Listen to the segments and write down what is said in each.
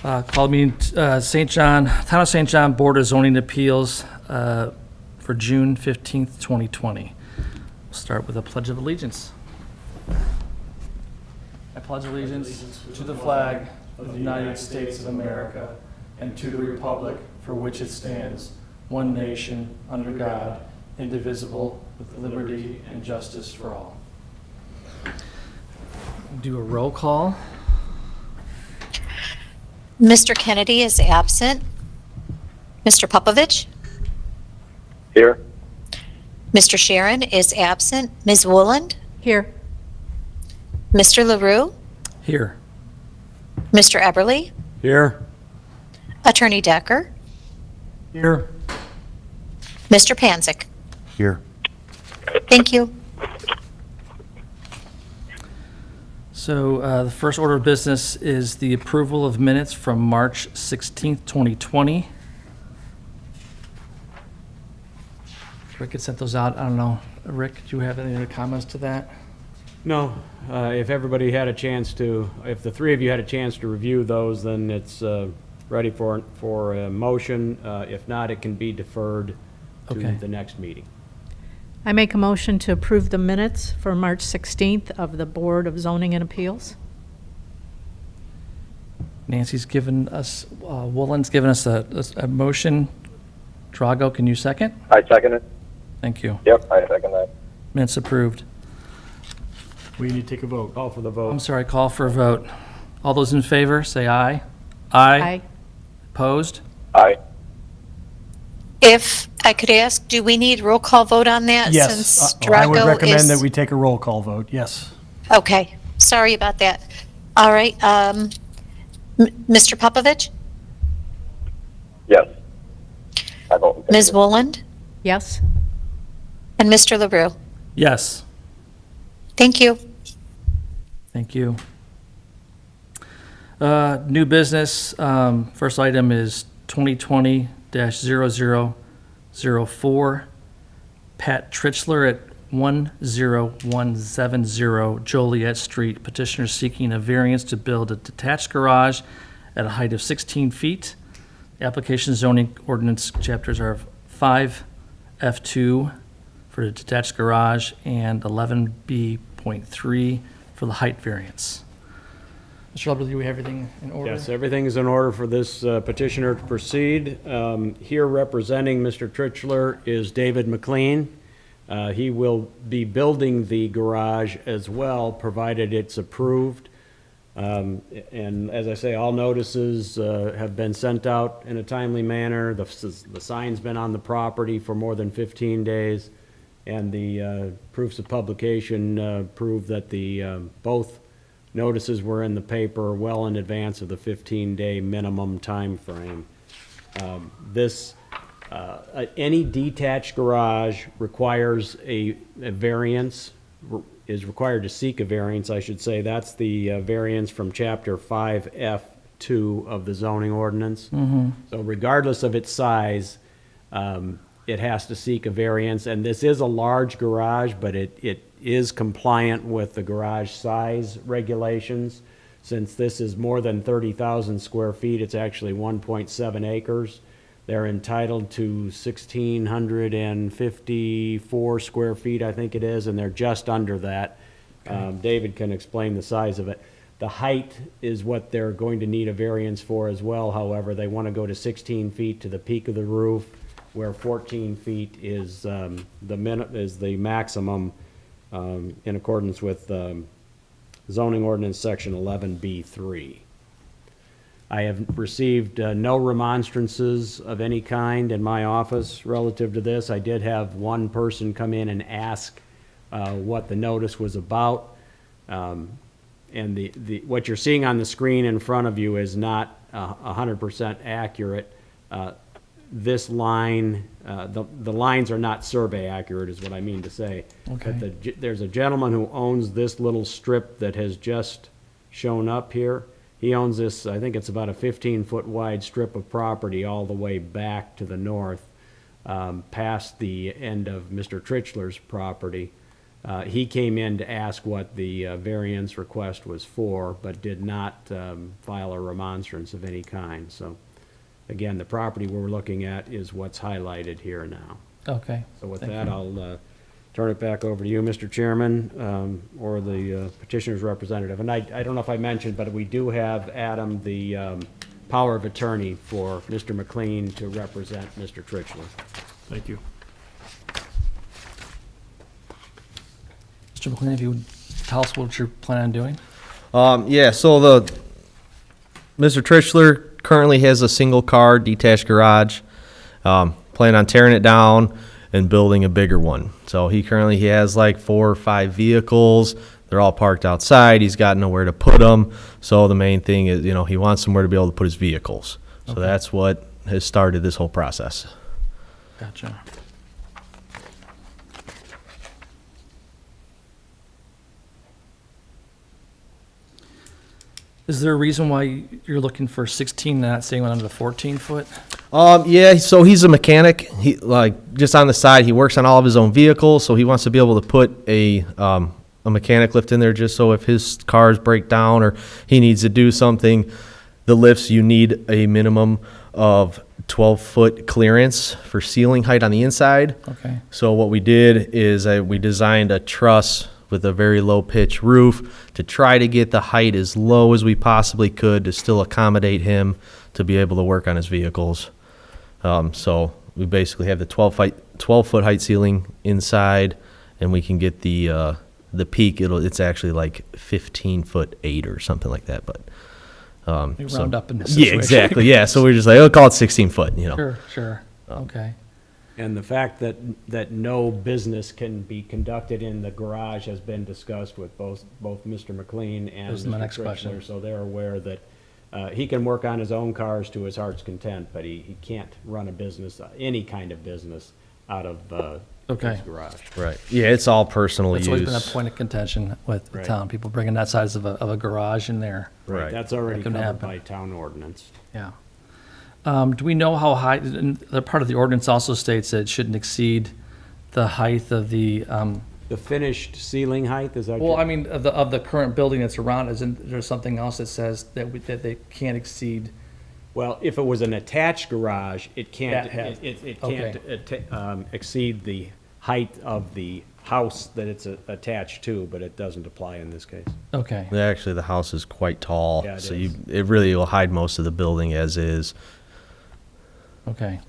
Call meeting, St. John, Town of St. John Board of Zoning Appeals for June 15th, 2020. We'll start with a Pledge of Allegiance. I pledge allegiance to the flag of the United States of America and to the republic for which it stands, one nation, under God, indivisible, with liberty and justice for all. Do a roll call. Mr. Kennedy is absent. Mr. Popovich? Here. Mr. Sharon is absent. Ms. Wooland? Here. Mr. LaRue? Here. Mr. Eberly? Here. Attorney Decker? Here. Mr. Panzik? Here. Thank you. So the first order of business is the approval of minutes from March 16th, 2020. Rick had sent those out. I don't know. Rick, do you have any other comments to that? No, if everybody had a chance to, if the three of you had a chance to review those, then it's ready for a motion. If not, it can be deferred to Okay. the next meeting. I make a motion to approve the minutes for March 16th of the Board of Zoning and Appeals. Nancy's given us, Woolen's given us a motion. Drago, can you second? I second it. Thank you. Yep, I second that. Minutes approved. We need to take a vote. Call for the I'm vote. sorry, call for a vote. All those in favor, say aye. Aye. Opposed? Aye. If I could ask, do we need roll call vote on that? Yes, Since I would Drago recommend is- that we take a roll call vote, yes. Okay, sorry about that. All right, Mr. Popovich? Yes. I vote in favor. Ms. Wooland? Yes? And Mr. LaRue? Yes. Thank you. Thank you. New business, first item is 2020-0004. Pat Trichler at 10170 Joliet Street. Petitioner seeking a variance to build a detached garage at a height of 16 feet. Application zoning ordinance chapters are 5F2 for the detached garage and 11B.3 for the height variance. Mr. Hubbard, do we have everything in order? Yes, everything is in order for this petitioner to proceed. Here representing Mr. Trichler is David McLean. He will be building the garage as well, provided it's approved. And as I say, all notices have been sent out in a timely manner. The sign's been on the property for more than 15 days. And the proofs of publication prove that the both notices were in the paper well in advance of the 15-day minimum time frame. Any detached garage requires a variance, is required to seek a variance, I should say. That's the variance from Chapter 5F2 of the zoning ordinance. So regardless of its size, it has to seek a variance. And this is a large garage, but it is compliant with the garage size regulations. Since this is more than 30,000 square feet, it's actually 1.7 acres. They're entitled to 1,654 square feet, I think it is, and they're just under that. David can explain the size of it. The height is what they're going to need a variance for as well. However, they want to go to 16 feet to the peak of the roof, where 14 feet is the maximum in accordance with zoning ordinance section 11B3. I have received no remonstrances of any kind in my office relative to this. I did have one person come in and ask what the notice was about. And what you're seeing on the screen in front of you is not 100% accurate. This line, the lines are not survey accurate, is what I mean to say. Okay. But there's a gentleman who owns this little strip that has just shown up here. He owns this, I think it's about a 15-foot wide strip of property all the way back to the north, past the end of Mr. Trichler's property. He came in to ask what the variance request was for, but did not file a remonstrance of any kind. So, again, the property we're looking at is what's highlighted here now. Okay. So with Thank that, you. I'll turn it back over to you, Mr. Chairman, or the petitioner's representative. And I don't know if I mentioned, but we do have Adam, the power of attorney for Mr. McLean to represent Mr. Tritchler. Thank you. Mr. McLean, if you would tell us what you're planning on doing? Yeah, so Mr. Tritchler currently has a single car detached garage. Plan on tearing it down and building a bigger one. So he currently has like 4 or 5 vehicles. They're all parked outside. He's got nowhere to put them. So the main thing is, he wants somewhere to be able to put his vehicles. So Okay. that's what has started this whole process. Gotcha. Is there a reason why you're looking for 16 and not saying one under the 14 foot? Yeah, so he's a mechanic. He just on the side, he works on all of his own vehicles, so he wants to be able to put a mechanic lift in there just so if his cars break down or he needs to do something, the lifts, you need a minimum of 12-foot clearance for ceiling height on the inside. Okay. So what we did is we designed a truss with a very low pitch roof to try to get the height as low as we possibly could to still accommodate him to be able to work on his vehicles. So we basically have the 12-foot height ceiling inside, and we can get the peak. It's actually like 15'8" or something like that. But You round up in this yeah, situation. exactly. Yeah, so we're just like, we'll call it 16 foot. Sure. Okay. And the fact that no business can be conducted in the garage has been discussed with both Mr. McLean and This is my Mr. next question. Tritchler, so they're aware that he can work on his own cars to his heart's content, but he can't run a business, any kind of business, out of Okay. his garage. Right. Yeah, it's all personal It's use. always been a point of contention with the Right. town, people bringing that size of a garage in there. Right. That's already That can covered happen. by town ordinance. Yeah. Do we know how high, and the part of the ordinance also states that it shouldn't exceed the height of the, The finished ceiling height, is that? well, I mean, of the current building that's around, isn't there something else that says that they can't exceed? Well, if it was an attached garage, it can't, That has- it okay. can't exceed the height of the house that it's attached to, but it doesn't apply in this case. Okay, Actually, the house is quite tall, Yeah, it so is. it really will hide most of the building as is. okay.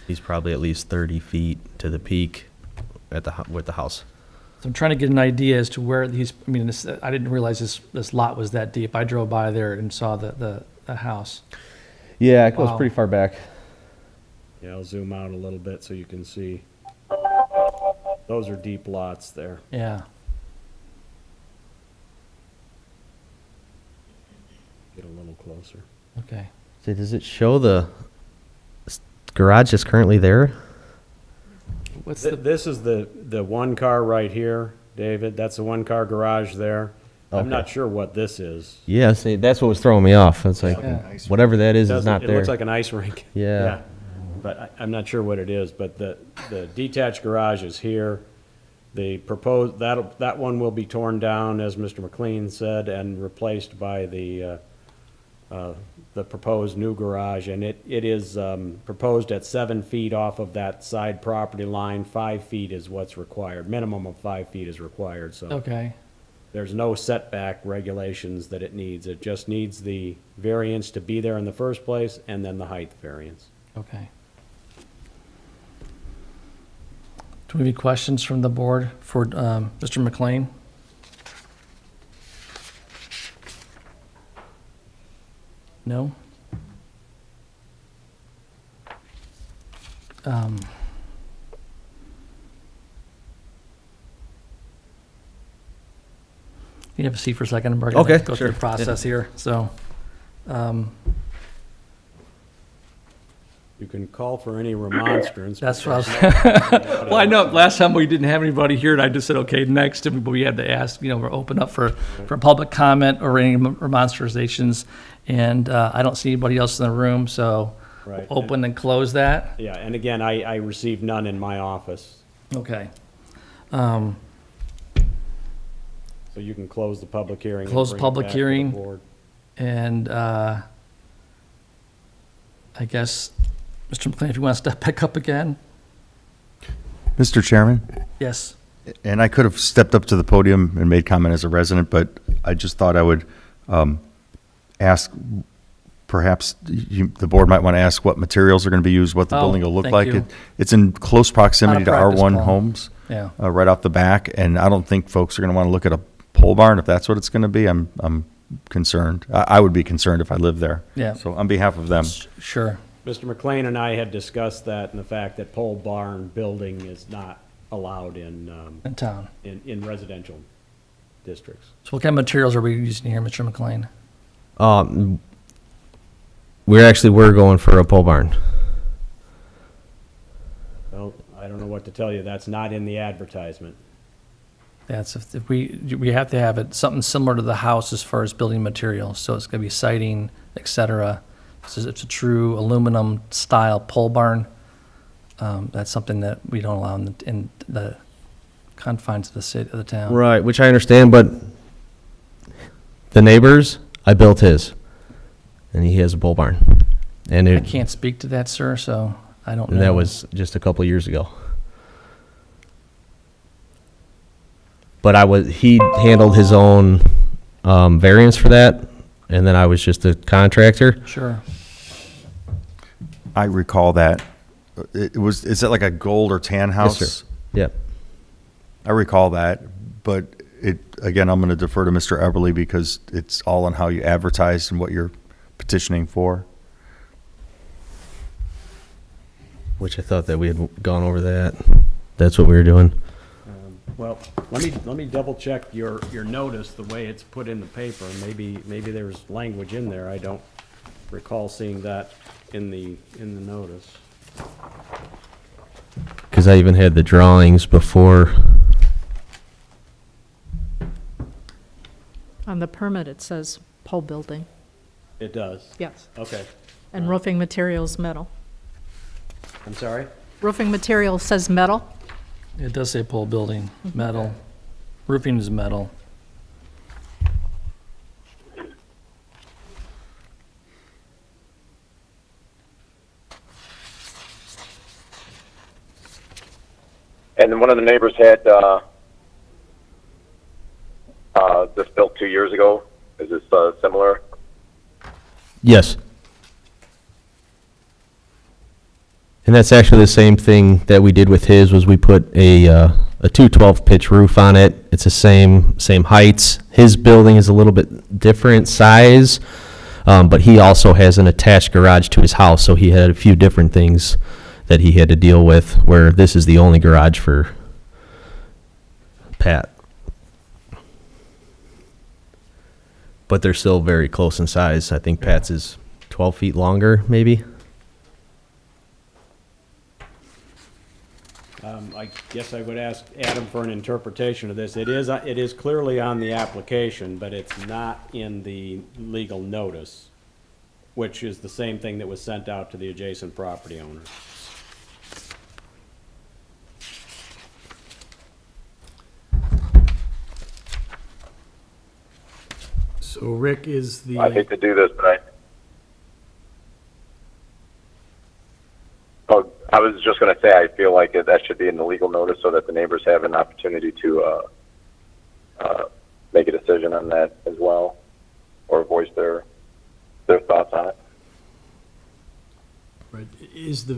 He's probably at least 30 feet to the peak with the house. So I'm trying to get an idea as to where these, I mean, I didn't realize this lot was that deep. I drove by there and saw the house. Yeah, it goes Wow. pretty far back. Yeah, I'll zoom out a little bit so you can see. Those are deep lots there. Yeah. Get a little closer. Okay. So does it show the garage is currently there? What's the, This is the one car right here, David. That's the one car garage there. I'm not Okay. sure what this is. Yeah, see, that's what was throwing me off. It's like, Yeah. whatever that is Doesn't- not It there. looks like an ice rink. Yeah. But I'm not sure what it is, but the detached garage is here. The proposed, that one will be torn down, as Mr. McLean said, and replaced by the proposed new garage. And it is proposed at 7 feet off of that side property line. 5 feet is what's required. Minimum of 5 feet is required, so. okay. There's no setback regulations that it needs. It just needs the variance to be there in the first place, and then the height variance. Okay. Do we have any questions from the board for Mr. McLean? No? You have a seat for a second, and we're gonna Okay, go through sure. the process here, so. You can call for any remonstrance. That's what I was, well, I know, last time we didn't have anybody here, and I just said, okay, next, but we had to ask, we're open up for public comment or any remonstrations, and I don't see anybody else in the room, so Right. open and close that. Yeah, and again, I received none in my office. Okay. So you can close the public hearing. and Close the bring it public back to the hearing. board. And I guess, Mr. McLean, if you want to step back up again? Mr. Chairman, Yes. and I could have stepped up to the podium and made comment as a resident, but I just thought I would ask, perhaps the board might want to ask what materials are going to be used, what the Oh, building will look thank like. you. It's in close proximity to practice, R1 Paul. homes, Yeah. right off the back, and I don't think folks are going to want to look at a pole barn if that's what it's going to be. I'm concerned. I would be concerned if I lived there. Yeah. So on behalf of them. Sure. Mr. McLean and I had discussed that and the fact that pole barn building is not allowed in In town. residential districts. So what kind of materials are we using here, Mr. McLean? We're going for a pole barn. Well, I don't know what to tell you. That's not in the advertisement. That's if we have to have it, something similar to the house as far as building materials. So it's going to be siding, et cetera. So it's a true aluminum style pole barn. That's something that we don't allow in the confines of the city, of the town. Right, which I understand, but the neighbors, I built his, and he has a pole barn. And I it, can't speak to that, sir, so I don't know. and that was just a couple of years ago. But he handled his own variance for that, and then I was just a contractor. Sure. I recall that. Is it like a gold or tan house? Yes, sir. Yep. I recall that, but again, I'm going to defer to Mr. Eberly because it's all on how you advertise and what you're petitioning for. Which I thought that we had gone over that. That's what we were doing. Well, let me double check your notice, the way it's put in the paper. Maybe there's language in there. I don't recall seeing that in the notice. Because I even had the drawings before. On the permit, it says pole building. It does? Yes. Okay. And roofing materials, metal. I'm sorry? Roofing material says metal. It does say pole building, metal. Roofing is metal. And then one of the neighbors had this built 2 years ago. Is this similar? Yes. And that's actually the same thing that we did with his, was we put a 212 pitch roof on it. It's the same heights. His building is a little bit different size, but he also has an attached garage to his house, so he had a few different things that he had to deal with, where this is the only garage for Pat. But they're still very close in size. I think Pat's is 12 feet longer, maybe. I guess I would ask Adam for an interpretation of this. It is clearly on the application, but it's not in the legal notice, which is the same thing that was sent out to the adjacent property owners. So Rick is I hate to do this, but I was just going to say I feel like that should be in the legal notice so that the neighbors have an opportunity to make a decision on that as well, or voice their thoughts on it. Right. Is the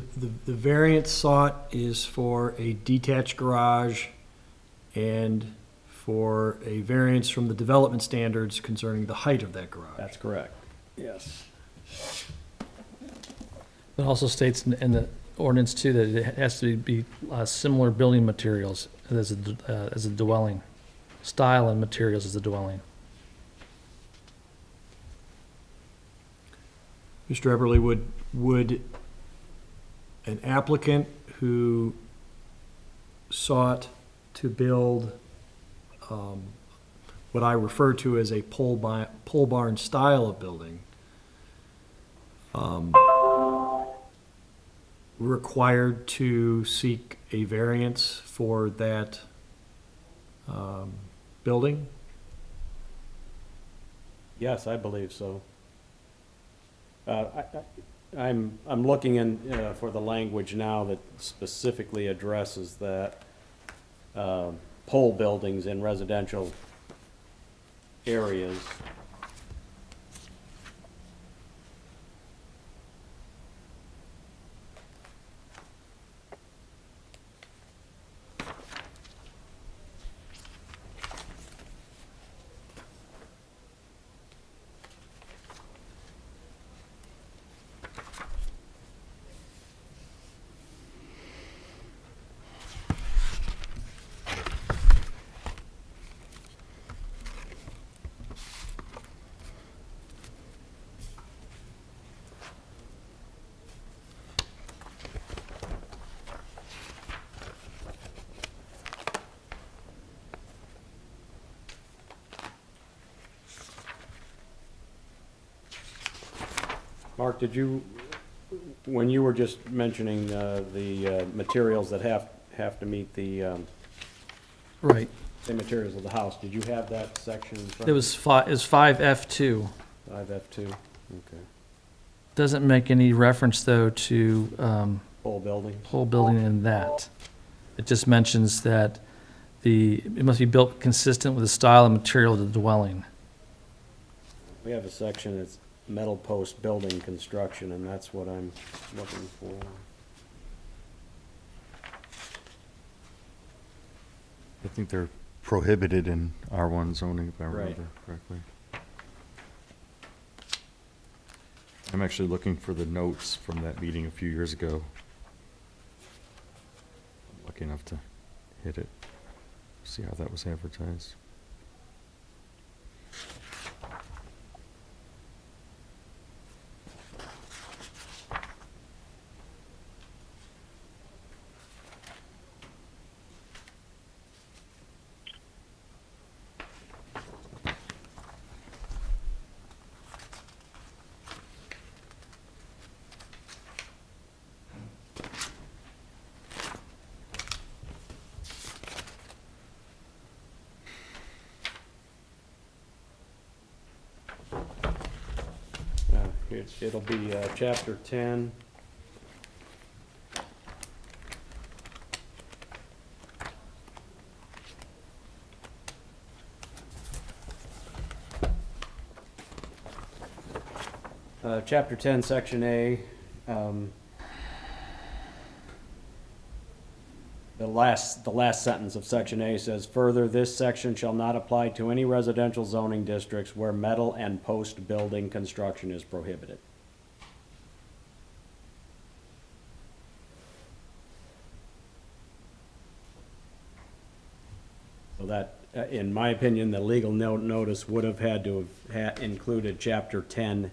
variance sought is for a detached garage and for a variance from the development standards concerning the height of that garage? That's correct. Yes. It also states in the ordinance too that it has to be similar building materials as a dwelling, style and materials as a dwelling. Mr. Eberly, would an applicant who sought to build what I refer to as a pole barn style of building required to seek a variance for that building? Yes, I believe so. I'm looking in, for the language now that specifically addresses that, pole buildings in residential areas. Mark, did you, when you were just mentioning the materials that have to meet the Right. same materials of the house, did you have that section in front? It was 5F2. 5F2, okay. Doesn't make any reference, though, to Pole building, whole building in that. It just mentions that it must be built consistent with the style and material of the dwelling. we have a section that's metal post building construction, and that's what I'm looking for. I think they're prohibited in R1 zoning, if I Right. remember correctly. I'm actually looking for the notes from that meeting a few years ago. I'm lucky enough to hit it, see how that was advertised. It'll be chapter 10. Chapter 10, section A. The last sentence of section A says, "Further, this section shall not apply to any residential zoning districts where metal and post building construction is prohibited." So that, in my opinion, the legal notice would have had to have included chapter 10,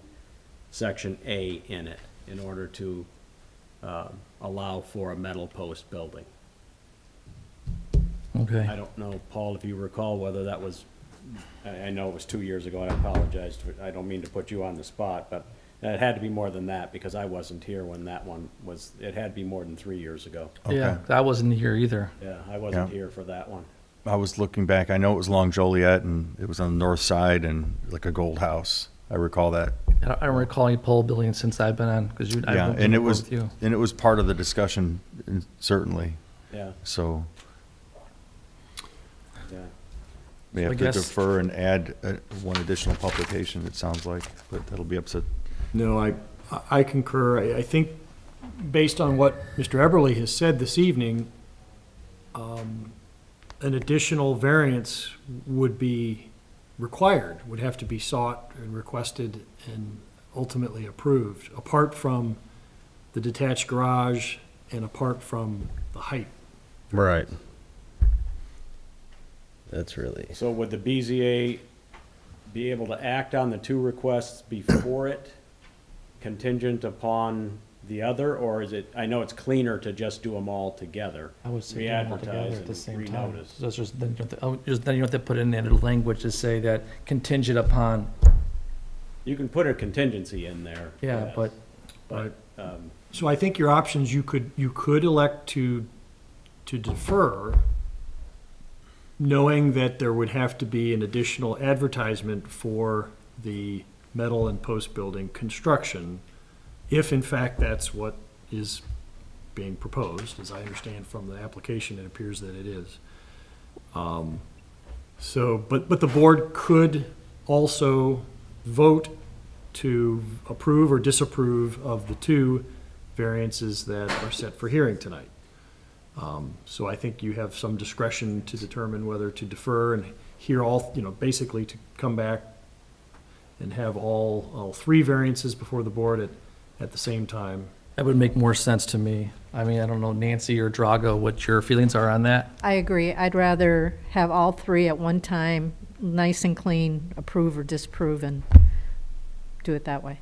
section A in it, in order to allow for a metal post building. Okay. I don't know, Paul, if you recall whether that was, I know it was 2 years ago, and I apologize, I don't mean to put you on the spot, but it had to be more than that, because I wasn't here when that one was, it had to be more than 3 years ago. Yeah, I wasn't here either. Yeah, I wasn't Yeah. here for that one. I was looking back, I know it was along Joliet, and it was on the north side, and like a gold house. I recall that. I don't recall any pole building since I've been on, because I've Yeah, been and it with was, you. and it was part of the discussion, certainly, Yeah, so yeah. we So I have to guess- defer and add one additional publication, it sounds like, but that'll be up to. No, I concur. I think, based on what Mr. Eberly has said this evening, an additional variance would be required, would have to be sought and requested and ultimately approved, apart from the detached garage and apart from the height. Right. That's really. So would the BZA be able to act on the two requests before it, contingent upon the other, or is it, I know it's cleaner to just do them all together? I would say do them all Re-advertise together at and the same time. renotice. So it's just, then you don't have to put in any language to say that contingent upon, You can put a contingency in there. yeah, yes, but But, So I think your options, you could elect to defer, knowing that there would have to be an additional advertisement for the metal and post building construction, if in fact that's what is being proposed. As I understand from the application, it appears that it is. But the board could also vote to approve or disapprove of the two variances that are set for hearing tonight. So I think you have some discretion to determine whether to defer and hear all, basically to come back and have all three variances before the board at the same time. That would make more sense to me. I mean, I don't know, Nancy or Drago, what your feelings are on that? I agree. I'd rather have all three at one time, nice and clean, approve or disapprove, and do it that way.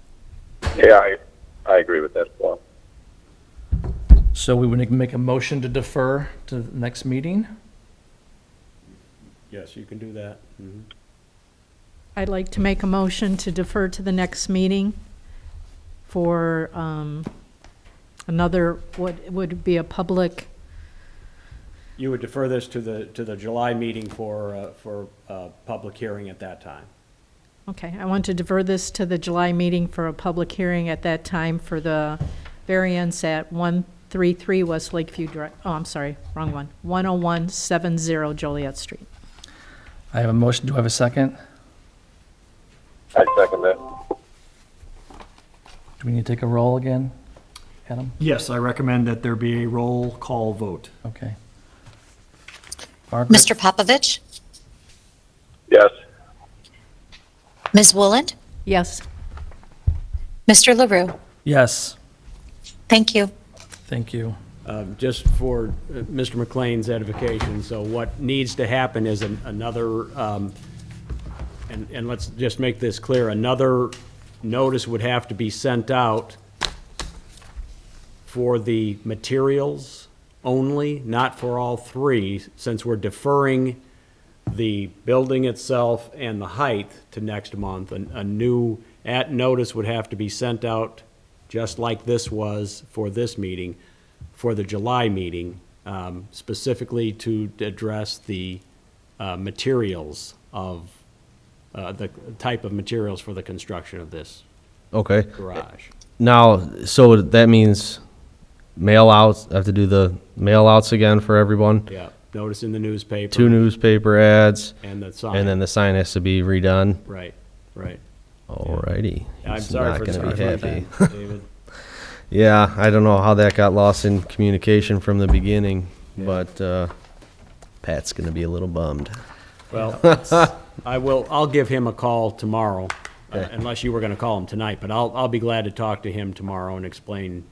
Yeah, I agree with that as well. So we would make a motion to defer to the next meeting? Yes, you can do that. Mhm. I'd like to make a motion to defer to the next meeting for another, what would be a public, You would defer this to the July meeting for public hearing at that time. okay, I want to defer this to the July meeting for a public hearing at that time for the variance at 133 West Lakeview Drive, oh, I'm sorry, wrong one, 10170 Joliet Street. I have a motion. Do I have a second? I second that. Do we need to take a roll again? Adam? Yes, I recommend that there be a roll call vote. Okay. Margaret? Mr. Popovich, Yes. Ms. Wooland, Yes, Mr. LaRue. Yes, Thank you. thank you. Just for Mr. McLean's edification, so what needs to happen is another, and let's just make this clear, another notice would have to be sent out for the materials only, not for all three, since we're deferring the building itself and the height to next month. A new notice would have to be sent out, just like this was for this meeting, for the July meeting, specifically to address the materials of, the type of materials for the construction of this Okay. garage. Now, so that means mail outs, I have to do the mail outs again for everyone? Yeah, notice in the newspaper. 2 newspaper ads, And the sign. and then the sign has to be redone? Right, right. Alrighty. I'm He's sorry not for gonna be disrupting happy. that, David. Yeah, I don't know how that got lost in communication from the beginning, but Pat's gonna be a little bummed. Well, I'll give him a call tomorrow, unless you were gonna call him tonight, but I'll be glad to talk to him tomorrow and explain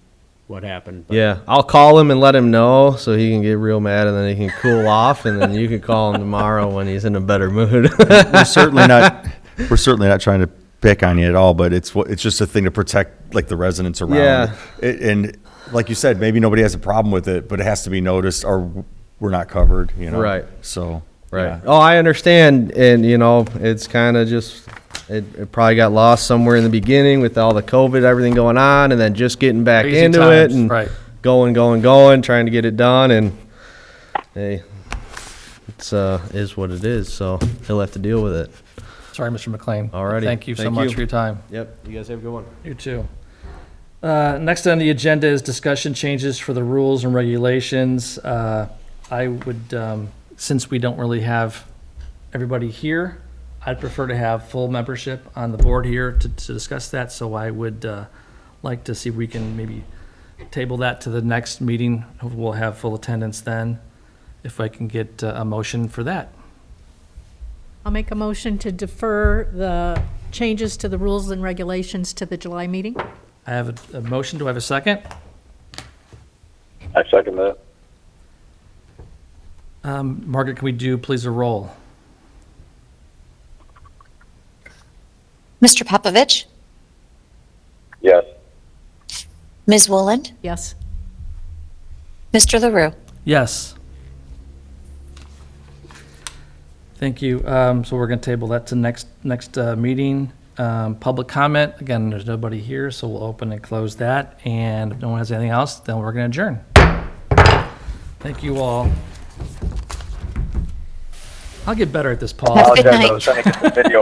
what happened. But- Yeah, I'll call him and let him know so he can get real mad and then he can cool off and then you can call him tomorrow when he's in a better mood. We're certainly not trying to pick on you at all, but it's just a thing to protect like the residents around. Yeah. And like you said, maybe nobody has a problem with it, but it has to be noticed or we're not covered, Right. So. Right. yeah. Oh, I understand. And, it's kind of just, it probably got lost somewhere in the beginning with all the COVID, everything going on, and then just getting back Crazy into times, it and right. going, trying to get it done. And hey, it's is what it is. So he'll have to deal with it. Sorry, Mr. McLean. Alrighty. Thank you so Thank much you. for your time. Yep. You guys have a good one. You too. Next on the agenda is discussion changes for the rules and regulations. I would, since we don't really have everybody here, I'd prefer to have full membership on the board here to discuss that. So I would like to see if we can maybe table that to the next meeting. We'll have full attendance then, if I can get a motion for that. I'll make a motion to defer the changes to the rules and regulations to the July meeting. I have a motion. Do I have a second? I second that. Margaret, can we do please a roll? Mr. Popovich, Yes. Ms. Wooland, Yes, Mr. LaRue. Yes. Thank you. So we're going to table that to next meeting. Public comment, again, there's nobody here, so we'll open and close that. And if no one has anything else, then we're going to adjourn. Thank you all. I'll get better at this, Paul. Have a good Apologize, I night. was trying to get the video